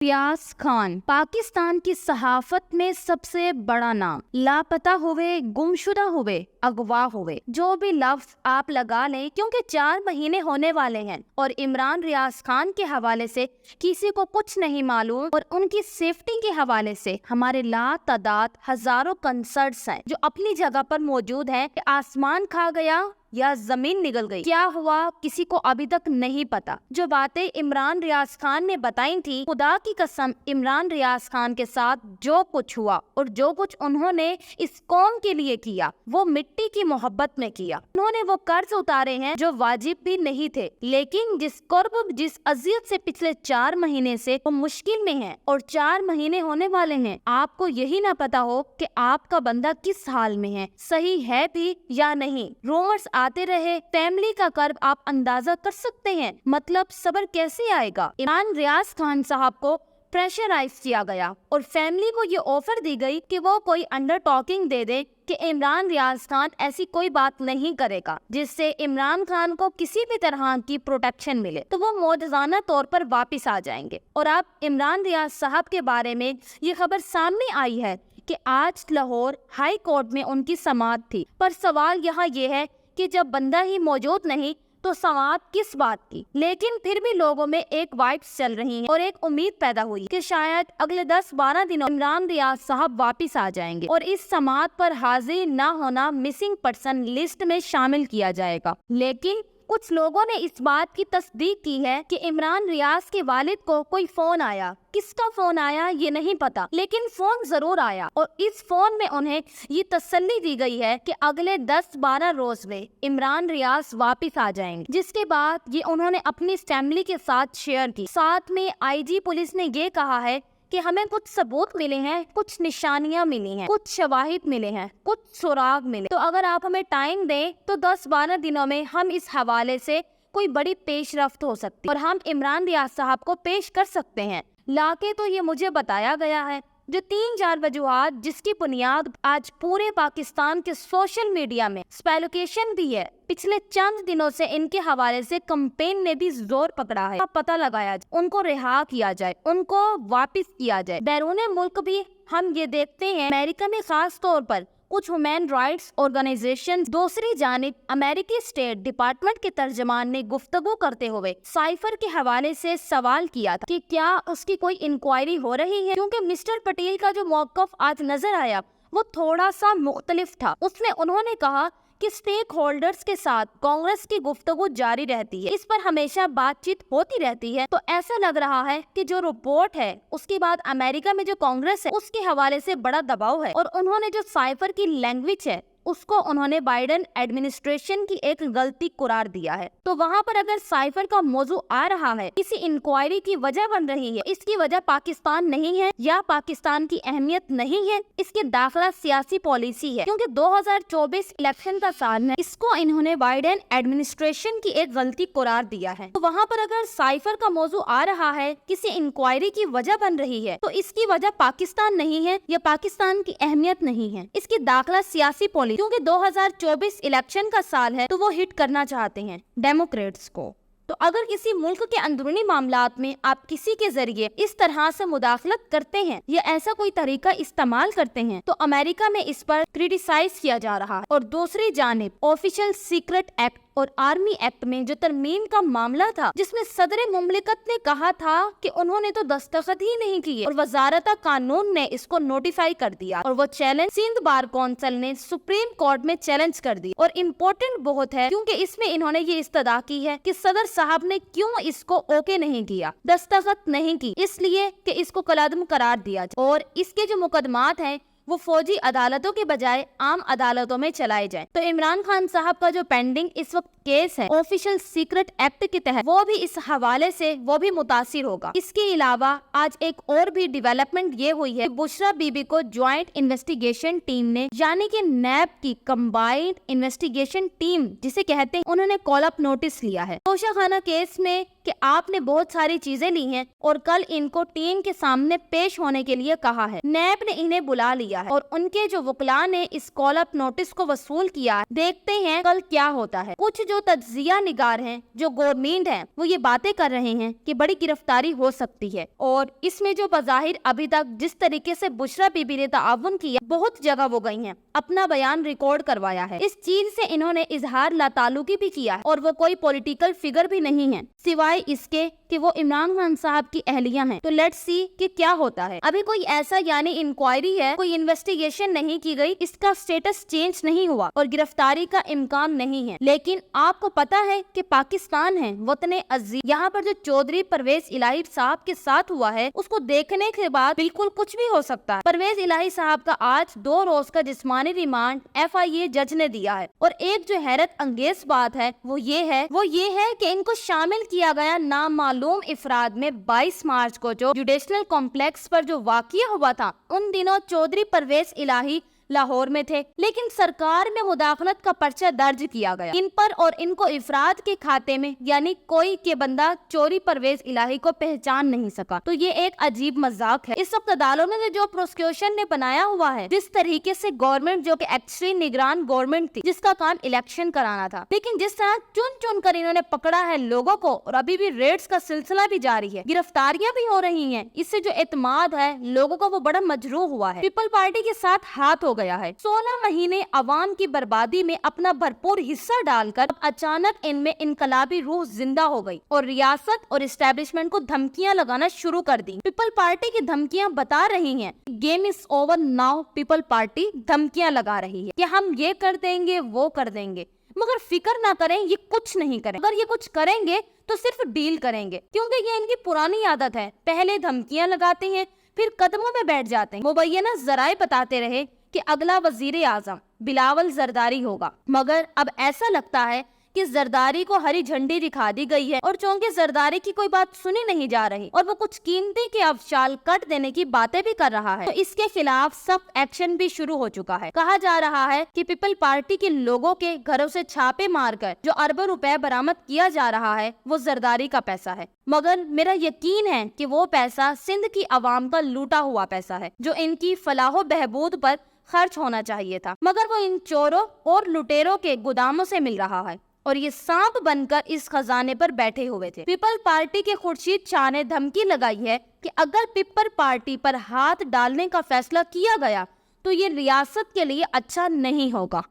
रियाज खान पाकिस्तान की सहाफत में सबसे बड़ा नाम। लापता हुए, गुमशुदा हुए, अगवा हुए, जो भी लफ्ज आप लगा लें, क्योंकि 4 महीने होने वाले हैं और इमरान रियाज खान के हवाले से किसी को कुछ नहीं मालूम और उनकी सेफ्टी के हवाले से हमारे लातादाद हजारों कंसर्न्स हैं जो अपनी जगह पर मौजूद हैं कि आसमान खा गया या जमीन निगल गई। क्या हुआ किसी को अभी तक नहीं पता। जो बातें इमरान रियाज खान ने बताई थी, खुदा की कसम इमरान रियाज खान के साथ जो कुछ हुआ और जो कुछ उन्होंने इस कौम के लिए किया वो मिट्टी की मोहब्बत में किया। उन्होंने वो कर्ज उतारे हैं जो वाजिब भी नहीं थे, लेकिन जिस कुर्ब जिस अजियत से पिछले 4 महीने से वो मुश्किल में है और 4 महीने होने वाले हैं, आपको यही ना पता हो कि आपका बंदा किस हाल में है, सही है भी या नहीं। रूमर्स आते रहे, फैमिली का कर्ब आप अंदाजा कर सकते हैं। मतलब सब्र कैसे आएगा। इमरान रियाज खान साहब को प्रेशराइज किया गया और फैमिली को ये ऑफर दी गई कि वो कोई अंडर टॉकिंग दे दे कि इमरान रियाज खान ऐसी कोई बात नहीं करेगा जिससे इमरान खान को किसी भी तरह की प्रोटेक्शन मिले, तो वो मौजूदा तौर पर वापस आ जाएंगे। और अब इमरान रियाज साहब के बारे में ये खबर सामने आई है कि आज लाहौर हाई कोर्ट में उनकी समाअत थी, पर सवाल यहाँ ये है कि जब बंदा ही मौजूद नहीं तो समाअत किस बात की। लेकिन फिर भी लोगों में एक वाइब्स चल रही है और एक उम्मीद पैदा हुई कि शायद अगले 10-12 दिनों इमरान रियाज साहब वापस आ जाएंगे और इस समाअत पर हाजिर न होना मिसिंग पर्सन लिस्ट में शामिल किया जाएगा। लेकिन कुछ लोगों ने इस बात की तस्दीक की है कि इमरान रियाज के वालिद को कोई फोन आया। किसका फोन आया ये नहीं पता, लेकिन फोन जरूर आया और इस फोन में उन्हें ये तसल्ली दी गई है कि अगले 10-12 रोज में इमरान रियाज वापस आ जाएंगे, जिसके बाद ये उन्होंने अपनी फैमिली के साथ शेयर की। साथ में आईजी पुलिस ने ये कहा है कि हमें कुछ सबूत मिले हैं, कुछ निशानियां मिली हैं, कुछ शवाहिद मिले हैं, कुछ सुराग मिले, तो अगर आप हमें टाइम दें तो 10-12 दिनों में हम इस हवाले से कोई बड़ी पेशरफ्त हो सकती है और हम इमरान रियाज साहब को पेश कर सकते हैं। लाके तो ये मुझे बताया गया है जो 3-4 वजूहात जिसकी बुनियाद आज पूरे पाकिस्तान के सोशल मीडिया में स्पेकुलेशन भी है। पिछले चंद दिनों से इनके हवाले से कैंपेन ने भी जोर पकड़ा है, पता लगाया जाए, उनको रिहा किया जाए, उनको वापस किया जाए। बैरून मुल्क भी हम ये देखते हैं, अमेरिका में खास तौर पर कुछ ह्यूमन राइट्स ऑर्गेनाइजेशन, दूसरी जानिब अमेरिकी स्टेट डिपार्टमेंट के तर्जमान ने गुफ्तगू करते हुए साइफर के हवाले से सवाल किया था कि क्या उसकी कोई इंक्वायरी हो रही है, क्योंकि मिस्टर पटेल का जो मौक़िफ़ आज नजर आया वो थोड़ा सा मुख्तलिफ था। उन्होंने कहा कि स्टेक होल्डर्स के साथ कांग्रेस की गुफ्तगू जारी रहती है, इस पर हमेशा बातचीत होती रहती है। तो ऐसा लग रहा है कि जो रिपोर्ट है उसके बाद अमेरिका में जो कांग्रेस है उसके हवाले से बड़ा दबाव है और उन्होंने जो साइफर की लैंग्वेज है उसको उन्होंने बाइडेन एडमिनिस्ट्रेशन की एक गलती करार दिया है। तो वहाँ पर अगर साइफर का मौजू आ रहा है, किसी इंक्वायरी की वजह बन रही है, इसकी वजह पाकिस्तान नहीं है या पाकिस्तान की अहमियत नहीं है, इसके दाखिला सियासी पॉलिसी है, क्योंकि 2024 इलेक्शन का साल है, इसको इन्होंने बाइडेन एडमिनिस्ट्रेशन की एक गलती करार दिया है। तो वहाँ पर अगर साइफर का मौजू आ रहा है, किसी इंक्वायरी की वजह बन रही है, तो इसकी वजह पाकिस्तान नहीं है या पाकिस्तान की अहमियत नहीं है, इसकी दाखिला सियासी पॉलिसी, क्योंकि 2024 इलेक्शन का साल है तो वो हिट करना चाहते हैं डेमोक्रेट्स को। तो अगर किसी मुल्क के अंदरूनी मामलात में आप किसी के जरिए इस तरह से मुदाखलत करते हैं या ऐसा कोई तरीका इस्तेमाल करते हैं तो अमेरिका में इस पर क्रिटिसाइज किया जा रहा है। और दूसरी जानिब ऑफिशियल सीक्रेट एक्ट और आर्मी एक्ट में जो तरमीम का मामला था, जिसमें सदर मुमलिकत ने कहा था कि उन्होंने तो दस्तखत ही नहीं किए और वजारत कानून ने इसको नोटिफाई कर दिया और वो चैलेंज सिंध बार कौंसिल ने सुप्रीम कोर्ट में चैलेंज कर दी। और इम्पोर्टेंट बहुत है क्योंकि इसमें इन्होंने ये इस्तदा की है कि सदर साहब ने क्यों इसको ओके नहीं किया, दस्तखत नहीं की, इसलिए कि इसको कलादम करार दिया जाए और इसके जो मुकदमात हैं वो फौजी अदालतों के बजाय आम अदालतों में चलाए जाएं। तो इमरान खान साहब का जो पेंडिंग इस वक्त केस है ऑफिशियल सीक्रेट एक्ट के तहत, वो भी इस हवाले से वो भी मुतासिर होगा। इसके अलावा आज एक और भी डेवलपमेंट ये हुई है, बुशरा बीबी को ज्वाइंट इन्वेस्टिगेशन टीम ने यानी कि नैब की कंबाइंड इन्वेस्टिगेशन टीम जिसे कहते हैं, उन्होंने कॉल अप नोटिस लिया है तोशाखाना केस में कि आपने बहुत सारी चीजें ली हैं और कल इनको टीम के सामने पेश होने के लिए कहा है। नैब ने इन्हें बुला लिया دیا ہے اور ان کے جو وکلا نے اس کال اپ نوٹس کو وصول کیا ہے۔ دیکھتے ہیں کل کیا ہوتا ہے۔ کچھ جو تجزیہ نگار ہیں، جو گورنمنٹ ہیں، وہ یہ باتیں کر رہے ہیں کہ بڑی گرفتاری ہو سکتی ہے، اور اس میں جو بظاہر ابھی تک جس طریقے سے بشرا بی بی نے تعاون کیا، بہت جگہ وہ گئی ہیں، اپنا بیان ریکارڈ کروایا ہے۔ اس چیز سے انہوں نے اظہار لا تعلقی بھی کیا ہے، اور وہ کوئی پولیٹیکل فگر بھی نہیں ہے، سوائے اس کے کہ وہ عمران خان صاحب کی اہلیہ ہیں۔ تو لیٹس سی کہ کیا ہوتا ہے۔ ابھی کوئی ایسا یعنی انکوائری ہے، کوئی انویسٹیگیشن نہیں کی گئی، اس کا سٹیٹس چینج نہیں ہوا اور گرفتاری کا امکان نہیں ہے۔ لیکن آپ کو پتا ہے کہ پاکستان ہے وطن عزیز، یہاں پر جو چودھری پرویز الہی صاحب کے ساتھ ہوا ہے، اس کو دیکھنے کے بعد بالکل کچھ بھی ہو سکتا ہے۔ پرویز الہی صاحب کا آج 2 روز کا جسمانی ریمانڈ FIA جج نے دیا ہے، اور ایک جو حیرت انگیز بات ہے وہ یہ ہے کہ ان کو شامل کیا گیا نامعلوم افراد میں 22 مارچ کو جو جوڈیشنل کمپلیکس پر جو واقعہ ہوا تھا، ان دنوں چودھری پرویز الہی لاہور میں تھے، لیکن سرکار میں مداخلت کا پرچہ درج کیا گیا ان پر، اور ان کو افراد کے کھاتے میں، یعنی کوئی کے بندہ چوری پرویز الہی کو پہچان نہیں سکا۔ تو یہ ایک عجیب مذاق ہے۔ اس وقت عدالتوں نے جو پروسیکیوشن نے بنایا ہوا ہے، جس طریقے سے گورنمنٹ جو کہ ایکسٹری نگران گورنمنٹ تھی، جس کا کام الیکشن کرانا تھا، لیکن جس طرح چن کر انہوں نے پکڑا ہے لوگوں کو، اور ابھی بھی ریڈز کا سلسلہ بھی جاری ہے، گرفتاریاں بھی ہو رہی ہیں، اس سے جو اعتماد ہے لوگوں کو وہ بڑا مجروح ہوا ہے۔ پیپل پارٹی کے ساتھ ہاتھ ہو گیا ہے۔ 16 مہینے عوام کی بربادی میں اپنا بھرپور حصہ ڈال کر اچانک ان میں انقلابی روح زندہ ہو گئی اور ریاست اور اسٹیبلشمنٹ کو دھمکیاں لگانا شروع کر دی۔ پیپل پارٹی کی دھمکیاں بتا رہی ہیں game is over now. People party دھمکیاں لگا رہی ہے کہ ہم یہ کر دیں گے، وہ کر دیں گے، مگر فکر نہ کریں، یہ کچھ نہیں کریں، اگر یہ کچھ کریں گے تو صرف ڈیل کریں گے، کیونکہ یہ ان کی پرانی عادت ہے، پہلے دھمکیاں لگاتے ہیں پھر قدموں میں بیٹھ جاتے ہیں۔ مبینہ ذرائع بتاتے رہے کہ اگلا وزیر اعظم بلاول زرداری ہوگا، مگر اب ایسا لگتا ہے کہ زرداری کو ہری جھنڈی دکھا دی گئی ہے، اور چونکہ زرداری کی کوئی بات سنی نہیں جا رہی اور وہ کچھ قیمتی کے افعال کٹ دینے کی باتیں بھی کر رہا ہے، تو اس کے خلاف سخت ایکشن بھی شروع ہو چکا ہے۔ کہا جا رہا ہے کہ پیپل پارٹی کے لوگوں کے گھروں سے چھاپے مار کر جو اربوں روپے برآمد کیا جا رہا ہے وہ زرداری کا پیسہ ہے، مگر میرا یقین ہے کہ وہ پیسہ سندھ کی عوام کا لوٹا ہوا پیسہ ہے، جو ان کی فلاح و بہبود پر خرچ ہونا چاہیے تھا، مگر وہ ان چوروں اور لٹیروں کے گوداموں سے مل رہا ہے، اور یہ سانپ بن کر اس خزانے پر بیٹھے ہوئے تھے۔ پیپل پارٹی کے خورشید شاہ نے دھمکی لگائی ہے کہ اگر پیپل پارٹی پر ہاتھ ڈالنے کا فیصلہ کیا گیا تو یہ ریاست کے لیے اچھا نہیں ہوگا۔